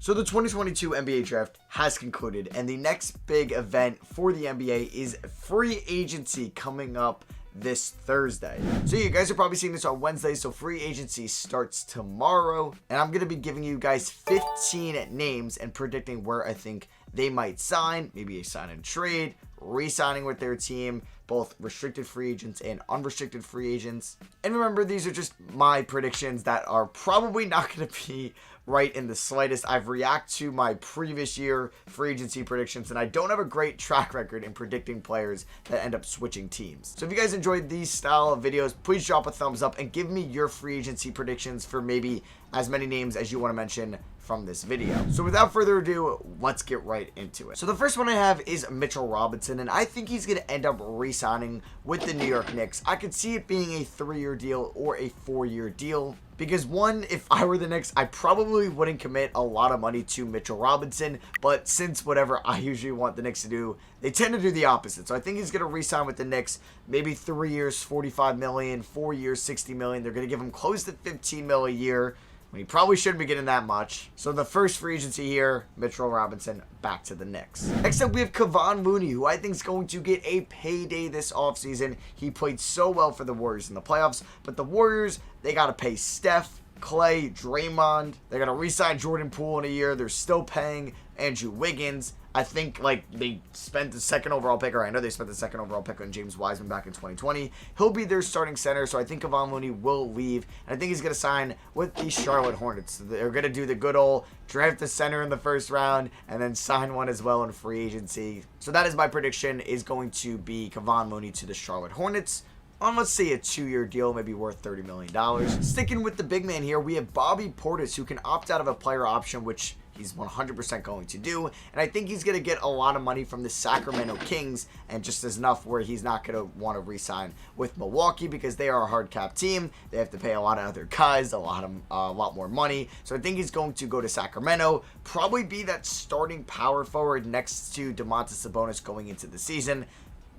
So the 2022 NBA draft has concluded, and the next big event for the NBA is free agency coming up this Thursday. So you guys are probably seeing this on Wednesday, so free agency starts tomorrow, and I'm going to be giving you guys 15 names and predicting where I think they might sign, maybe a sign and trade, re-signing with their team, both restricted free agents and unrestricted free agents. And remember, these are just my predictions that are probably not going to be right in the slightest. I've reacted to my previous year free agency predictions, and I don't have a great track record in predicting players that end up switching teams. So if you guys enjoyed these style of videos, please drop a thumbs up and give me your free agency predictions for maybe as many names as you want to mention from this video. So without further ado, let's get right into it. So the first one I have is Mitchell Robinson, and I think he's going to end up re-signing with the New York Knicks. I could see it being a 3-year deal or a 4-year deal. Because one, if I were the Knicks, I probably wouldn't commit a lot of money to Mitchell Robinson. But since whatever I usually want the Knicks to do, they tend to do the opposite. So I think he's going to re-sign with the Knicks. Maybe 3 years, $45 million, 4 years, $60 million. They're going to give him close to $15 million a year, when he probably shouldn't be getting that much. So the first free agency here, Mitchell Robinson, back to the Knicks. Next up, we have Kevon Looney, who I think is going to get a payday this offseason. He played so well for the Warriors in the playoffs, but the Warriors, they got to pay Steph, Clay, Draymond. They're going to re-sign Jordan Poole in a year. They're still paying Andrew Wiggins. I think, they spent the second overall pick, or I know they spent the second overall pick on James Wiseman back in 2020. He'll be their starting center, so I think Kevon Looney will leave, and I think he's going to sign with the Charlotte Hornets. They're going to do the good old draft the center in the first round, and then sign one as well in free agency. So that is my prediction, is going to be Kevon Looney to the Charlotte Hornets on, let's say, a 2-year deal, maybe worth $30 million. Sticking with the big man here, we have Bobby Portis, who can opt out of a player option, which he's 100% going to do, and I think he's going to get a lot of money from the Sacramento Kings, and just as enough where he's not going to want to re-sign with Milwaukee because they are a hard cap team. They have to pay a lot of other guys a lot more money, so I think he's going to go to Sacramento, probably be that starting power forward next to Domantas Sabonis going into the season.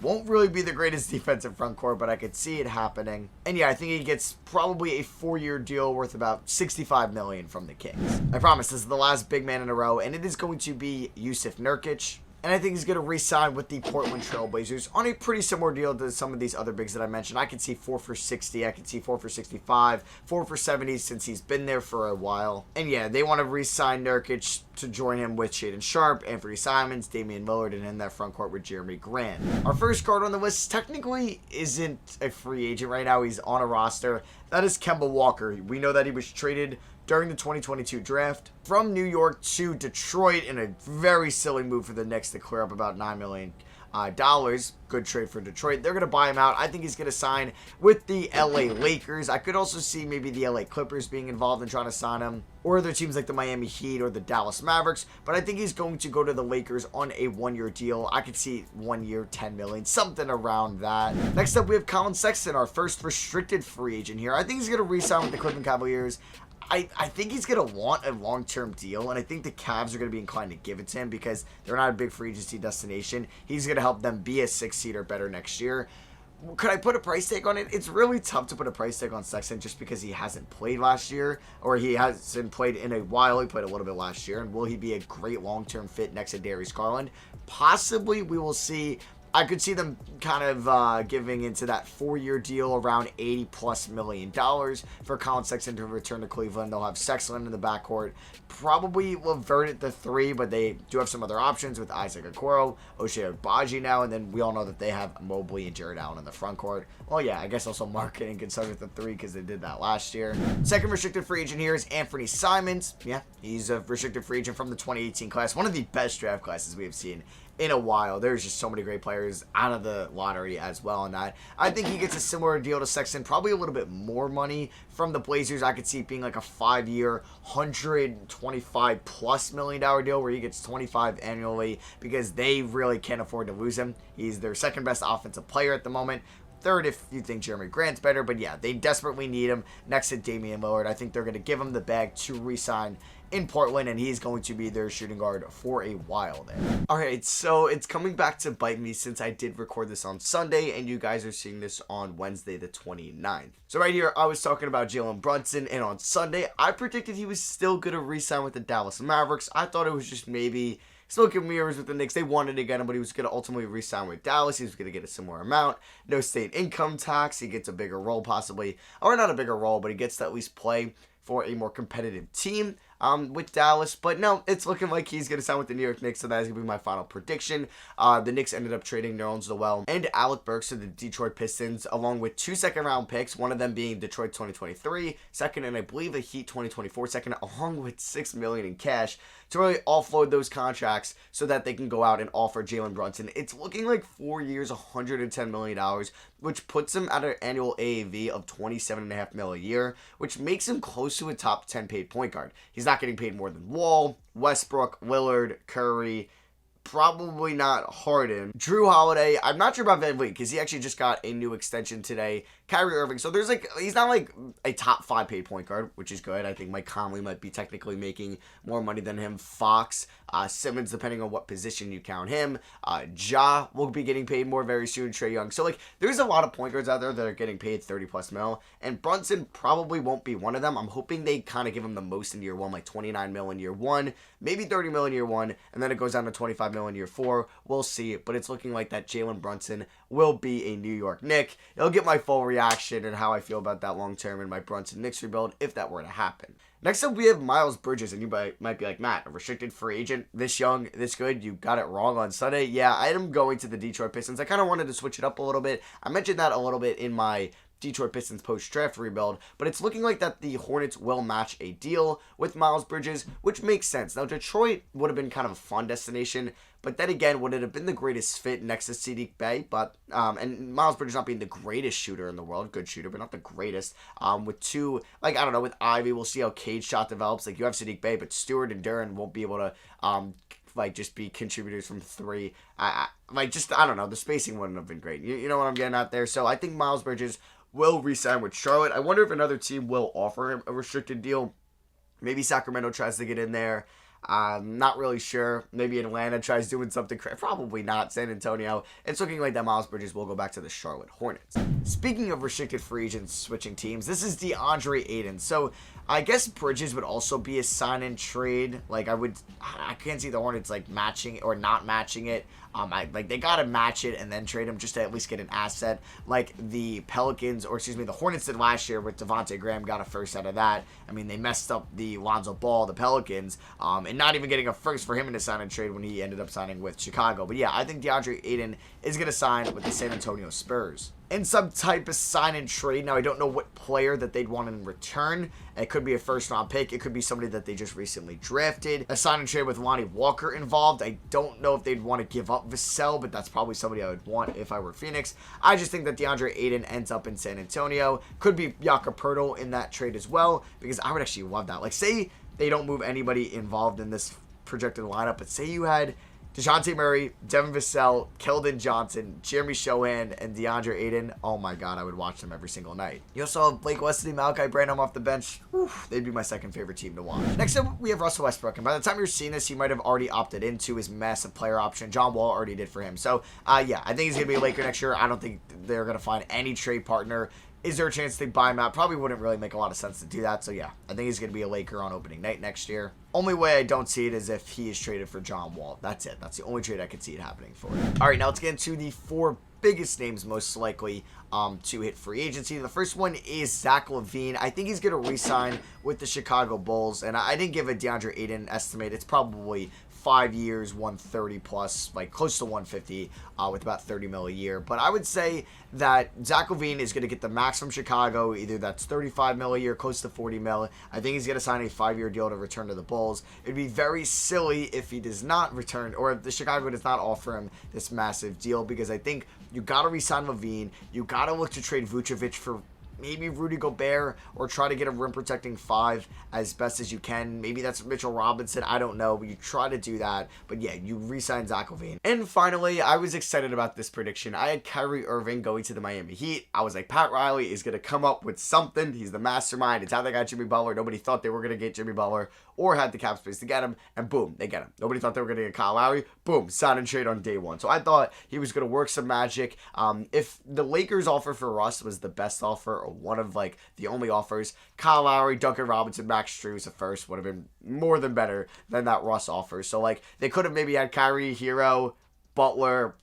Won't really be the greatest defensive front court, but I could see it happening. And yeah, I think he gets probably a 4-year deal worth about $65 million from the Kings. I promise this is the last big man in a row, and it is going to be Yusuf Nurkic. And I think he's going to re-sign with the Portland Trail Blazers on a pretty similar deal to some of these other bigs that I mentioned. I could see 4 for 60. I could see 4 for 65, 4 for 70 since he's been there for a while. And yeah, they want to re-sign Nurkic to join him with Shaedon Sharpe, Anthony Simons, Damian Lillard, and in that front court with Jeremy Grant. Our first card on the list technically isn't a free agent right now. He's on a roster. That is Kemba Walker. We know that he was traded during the 2022 draft from New York to Detroit in a very silly move for the Knicks to clear up about $9 million. Good trade for Detroit. They're going to buy him out. I think he's going to sign with the LA Lakers. I could also see maybe the LA Clippers being involved in trying to sign him, or other teams like the Miami Heat or the Dallas Mavericks, but I think he's going to go to the Lakers on a 1-year deal. I could see 1 year, $10 million, something around that. Next up, we have Collin Sexton, our first restricted free agent here. I think he's going to re-sign with the Cleveland Cavaliers. I think he's going to want a long-term deal, and I think the Cavs are going to be inclined to give it to him because they're not a big free agency destination. He's going to help them be a 6 seed or better next year. Could I put a price tag on it? It's really tough to put a price tag on Sexton just because he hasn't played last year, or he hasn't played in a while. He played a little bit last year, and will he be a great long-term fit next to Darius Garland? Possibly. We will see. I could see them kind of giving into that 4-year deal around $80+ million for Collin Sexton to return to Cleveland. They'll have Sexton in the backcourt. Probably Levert at the 3, but they do have some other options with Isaac Okoro, Ochai Agbaji now, and then we all know that they have Mobley and Jared Allen in the front court. Well, yeah, I guess also marketing can start at the 3 because they did that last year. Second restricted free agent here is Anthony Simons. Yeah, he's a restricted free agent from the 2018 class, one of the best draft classes we have seen in a while. There's just so many great players out of the lottery as well in that. I think he gets a similar deal to Sexton, probably a little bit more money from the Blazers. I could see it being like a 5-year, $125+ million deal where he gets 25 annually because they really can't afford to lose him. He's their second best offensive player at the moment. Third if you think Jeremy Grant's better, but yeah, they desperately need him next to Damian Lillard. I think they're going to give him the bag to re-sign in Portland, and he's going to be their shooting guard for a while there. Alright, so it's coming back to bite me since I did record this on Sunday, and you guys are seeing this on Wednesday the 29th. So right here, I was talking about Jalen Brunson, and on Sunday, I predicted he was still going to re-sign with the Dallas Mavericks. I thought it was just maybe smoke and mirrors with the Knicks. They wanted to get him, but he was going to ultimately re-sign with Dallas. He was going to get a similar amount. No state income tax. He gets a bigger role possibly. Or not a bigger role, but he gets to at least play for a more competitive team with Dallas. But no, it's looking like he's going to sign with the New York Knicks, so that is going to be my final prediction. The Knicks ended up trading Nerlens Noel and Alec Burks to the Detroit Pistons, along with 2 second-round picks, one of them being Detroit 2023 second, and I believe a Heat 2024 second, along with $6 million in cash to really offload those contracts so that they can go out and offer Jalen Brunson. It's looking like 4 years, $110 million, which puts him at an annual AAV of $27.5 million a year, which makes him close to a top 10 paid point guard. He's not getting paid more than Wall, Westbrook, Lillard, Curry, probably not Harden. Drew Holiday, I'm not sure about Van Vliet because he actually just got a new extension today. Kyrie Irving, so there's he's not like a top 5 paid point guard, which is good. I think Mike Conley might be technically making more money than him. Fox, Simmons, depending on what position you count him. Ja will be getting paid more very soon. Trae Young. So there's a lot of point guards out there that are getting paid 30+ mil, and Brunson probably won't be one of them. I'm hoping they kind of give him the most in year 1, like 29 mil in year 1, maybe 30 mil in year 1, and then it goes down to 25 mil in year 4. We'll see, but it's looking like that Jalen Brunson will be a New York Knick. It'll get my full reaction and how I feel about that long term in my Brunson Knicks rebuild if that were to happen. Next up, we have Miles Bridges, and you might be like, Matt, a restricted free agent, this young, this good, you got it wrong on Sunday. Yeah, I am going to the Detroit Pistons. I kind of wanted to switch it up a little bit. I mentioned that a little bit in my Detroit Pistons post-draft rebuild, but it's looking like that the Hornets will match a deal with Miles Bridges, which makes sense. Now, Detroit would have been kind of a fun destination, but then again, would it have been the greatest fit next to Saddiq Bey? But, and Miles Bridges not being the greatest shooter in the world, good shooter, but not the greatest, with two, I don't know, with Ivy, we'll see how Cade's shot develops. You have Saddiq Bey, but Stewart and Duren won't be able to, just be contributors from 3. I don't know, the spacing wouldn't have been great. You know what I'm getting at there? So I think Miles Bridges will re-sign with Charlotte. I wonder if another team will offer him a restricted deal. Maybe Sacramento tries to get in there. Not really sure. Maybe Atlanta tries doing something. Probably not. San Antonio. It's looking like that Miles Bridges will go back to the Charlotte Hornets. Speaking of restricted free agents switching teams, this is DeAndre Ayton. So I guess Bridges would also be a sign and trade. I can't see the Hornets matching or not matching it. They gotta match it and then trade him just to at least get an asset, like the Pelicans, or excuse me, the Hornets did last year with Devontae Graham, got a first out of that. I mean, they messed up the Lonzo Ball, the Pelicans, and not even getting a first for him in a sign and trade when he ended up signing with Chicago. But yeah, I think DeAndre Ayton is gonna sign with the San Antonio Spurs in some type of sign and trade. Now, I don't know what player that they'd want in return. It could be a first-round pick. It could be somebody that they just recently drafted. A sign and trade with Lonnie Walker involved. I don't know if they'd want to give up Vassell, but that's probably somebody I would want if I were Phoenix. I just think that DeAndre Ayton ends up in San Antonio. Could be Jakob Poeltl in that trade as well, because I would actually love that. Say they don't move anybody involved in this projected lineup, but say you had DeJounte Murray, Devin Vassell, Keldon Johnson, Jeremy Shohan, and DeAndre Ayton. Oh my God, I would watch them every single night. You also have Blake Wesley, Malachi Branham off the bench. They'd be my second favorite team to watch. Next up, we have Russell Westbrook, and by the time you're seeing this, he might have already opted into his massive player option. John Wall already did for him. So, yeah, I think he's going to be a Laker next year. I don't think they're going to find any trade partner. Is there a chance they buy him out? Probably wouldn't really make a lot of sense to do that. So, yeah, I think he's going to be a Laker on opening night next year. Only way I don't see it is if he is traded for John Wall. That's it. That's the only trade I could see it happening for. All right, now let's get into the 4 biggest names most likely to hit free agency. The first one is Zach LaVine. I think he's going to re-sign with the Chicago Bulls, and I didn't give a DeAndre Ayton estimate. It's probably 5 years, 130 plus, close to 150, with about 30 mil a year. But I would say that Zach LaVine is going to get the max from Chicago. Either that's 35 mil a year, close to 40 mil. I think he's going to sign a 5-year deal to return to the Bulls. It'd be very silly if he does not return, or if the Chicago does not offer him this massive deal, because I think you got to re-sign LaVine. You got to look to trade Vucevic for maybe Rudy Gobert or try to get a rim protecting 5 as best as you can. Maybe that's Mitchell Robinson. I don't know, but you try to do that. But yeah, you re-sign Zach LaVine. And finally, I was excited about this prediction. I had Kyrie Irving going to the Miami Heat. I was like, Pat Riley is going to come up with something. He's the mastermind. It's how they got Jimmy Butler. Nobody thought they were going to get Jimmy Butler or had the cap space to get him, and boom, they get him. Nobody thought they were going to get Kyle Lowry. Boom, sign and trade on day one. So I thought he was going to work some magic. If the Lakers offer for Russ was the best offer or one of like the only offers, Kyle Lowry, Duncan Robinson, Max Strus at first would have been more than better than that Russ offer. So like they could have maybe had Kyrie, Hero, Butler,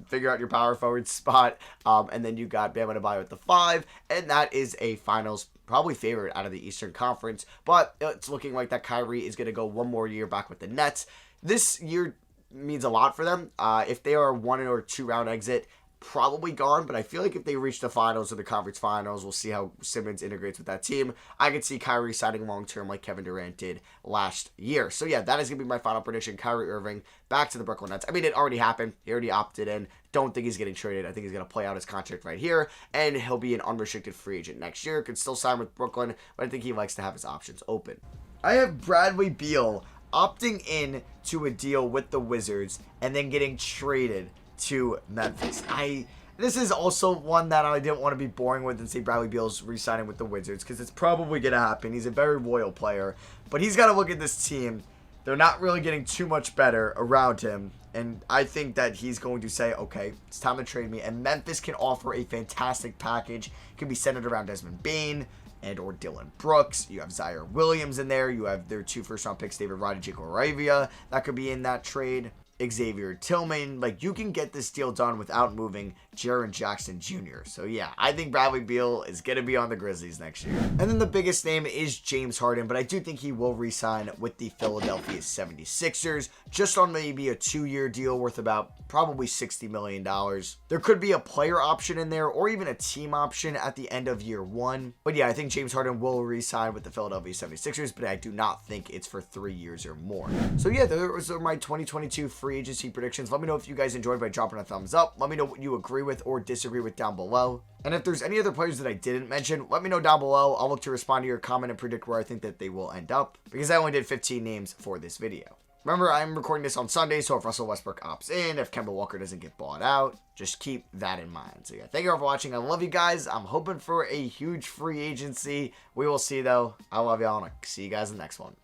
figure out your power forward spot, and then you got Bam Adebayo at the 5, and that is a finals probably favorite out of the Eastern Conference, but it's looking like that Kyrie is going to go one more year back with the Nets. This year means a lot for them. If they are 1 or 2 round exit, probably gone, but I feel like if they reach the finals or the conference finals, we'll see how Simmons integrates with that team. I could see Kyrie signing long-term like Kevin Durant did last year. So yeah, that is going to be my final prediction. Kyrie Irving back to the Brooklyn Nets. I mean, it already happened. He already opted in. Don't think he's getting traded. I think he's going to play out his contract right here, and he'll be an unrestricted free agent next year. Could still sign with Brooklyn, but I think he likes to have his options open. I have Bradley Beal opting in to a deal with the Wizards and then getting traded to Memphis. This is also one that I didn't want to be boring with and say Bradley Beal's re-signing with the Wizards, because it's probably going to happen. He's a very loyal player, but he's got to look at this team. They're not really getting too much better around him, and I think that he's going to say, okay, it's time to trade me, and Memphis can offer a fantastic package. It can be centered around Desmond Bane and or Dylan Brooks. You have Zaire Williams in there. You have their 2 first-round picks, David Roddy, Jacob Aravia. That could be in that trade. Xavier Tillman. Like, you can get this deal done without moving Jaren Jackson Jr. So yeah, I think Bradley Beal is going to be on the Grizzlies next year. And then the biggest name is James Harden, but I do think he will re-sign with the Philadelphia 76ers, just on maybe a 2-year deal worth about probably $60 million. There could be a player option in there or even a team option at the end of year 1. But yeah, I think James Harden will re-sign with the Philadelphia 76ers, but I do not think it's for 3 years or more. So yeah, those are my 2022 free agency predictions. Let me know if you guys enjoyed by dropping a thumbs up. Let me know what you agree with or disagree with down below. And if there's any other players that I didn't mention, let me know down below. I'll look to respond to your comment and predict where I think that they will end up, because I only did 15 names for this video. Remember, I'm recording this on Sunday, so if Russell Westbrook opts in, if Kemba Walker doesn't get bought out, just keep that in mind. So yeah, thank you all for watching. I love you guys. I'm hoping for a huge free agency. We will see, though. I love y'all, and I'll see you guys in the next one.